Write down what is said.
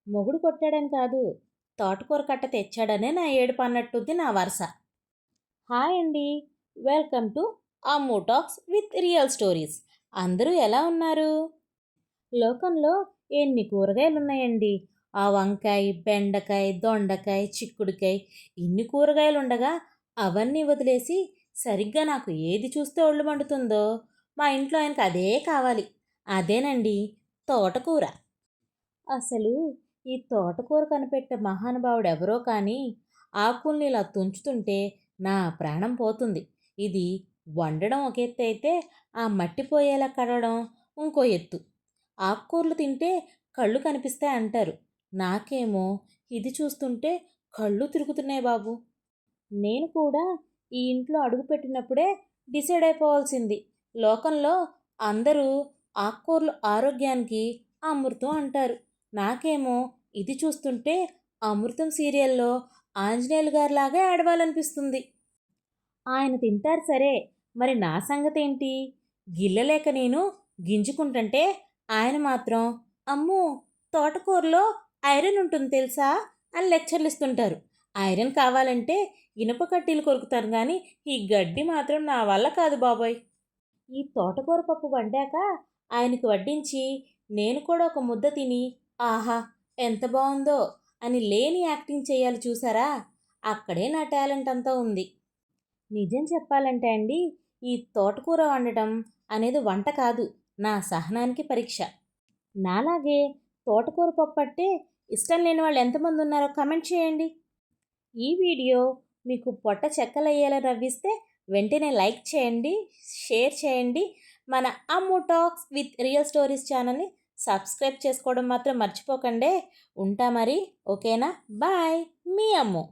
మొగుడు కొట్టాడని కాదు, తోటకూర కట్ట తెచ్చాడనే నా ఏడుపు అన్నట్టుంది నా వరస. హాయ్ అండి, welcome to Ammu talks with real stories. అందరూ ఎలా ఉన్నారు? లోకంలో ఎన్ని కూరగాయలు ఉన్నాయండి. ఆ వంకాయ, బెండకాయ, దొండకాయ, చిక్కుడుకాయ, ఇన్ని కూరగాయలు ఉండగా అవన్నీ వదిలేసి సరిగ్గా నాకు ఏది చూస్తే ఒళ్ళు మండుతుందో మా ఇంట్లో ఆయనకు అదే కావాలి. అదేనండి, తోటకూర. అసలు ఈ తోటకూర కనిపెట్టే మహానుభావుడు ఎవరో కానీ ఆకుల్ని ఇలా తుంచుతుంటే నా ప్రాణం పోతుంది. ఇది వండడం ఒక ఎత్తు అయితే ఆ మట్టిపోయేలా కడగడం ఇంకో ఎత్తు. ఆకుకూరలు తింటే కళ్ళు కనిపిస్తాయి అంటారు. నాకేమో ఇది చూస్తుంటే కళ్ళు తిరుగుతున్నాయి బాబు. నేను కూడా ఈ ఇంట్లో అడుగుపెట్టినప్పుడే డిసైడ్ అయిపోవాల్సింది. లోకంలో అందరూ ఆకుకూరలు ఆరోగ్యానికి అమృతం అంటారు. నాకేమో ఇది చూస్తుంటే అమృతం సీరియల్లో ఆంజనేయులు గారిలాగా ఏడవాలనిపిస్తుంది. ఆయన తింటారు సరే, మరి నా సంగతేంటి? గిల్లలేక నేను గింజుకుంటుంటే ఆయన మాత్రం అమ్మో, తోటకూరలో ఐరన్ ఉంటుంది తెలుసా అని లెక్చర్లు ఇస్తుంటారు. ఐరన్ కావాలంటే ఇనుప కడ్డీలు కొరుకుతాను కానీ ఈ గడ్డి మాత్రం నా వల్ల కాదు బాబోయ్. ఈ తోటకూర పప్పు వండాక ఆయనకు వడ్డించి నేను కూడా ఒక ముద్ద తిని ఆహా ఎంత బాగుందో అని లేని యాక్టింగ్ చేయాలి చూసారా? అక్కడే నా టాలెంట్ అంతా ఉంది. నిజం చెప్పాలంటే అండి, ఈ తోటకూర వండటం అనేది వంట కాదు, నా సహనానికి పరీక్ష. నాలాగే తోటకూర పప్పు అంటే ఇష్టం లేని వాళ్ళు ఎంతమంది ఉన్నారో కమెంట్ చేయండి. ఈ వీడియో మీకు పొట్ట చెక్కలయ్యేలా నవ్విస్తే వెంటనే లైక్ చేయండి, షేర్ చేయండి. మన అమ్ము టాక్స్ విత్ రియల్ స్టోరీస్ ఛానల్ని సబ్స్క్రైబ్ చేసుకోవడం మాత్రం మర్చిపోకండి. ఉంటా మరి, ఓకేనా? బాయ్, మీ అమ్ము.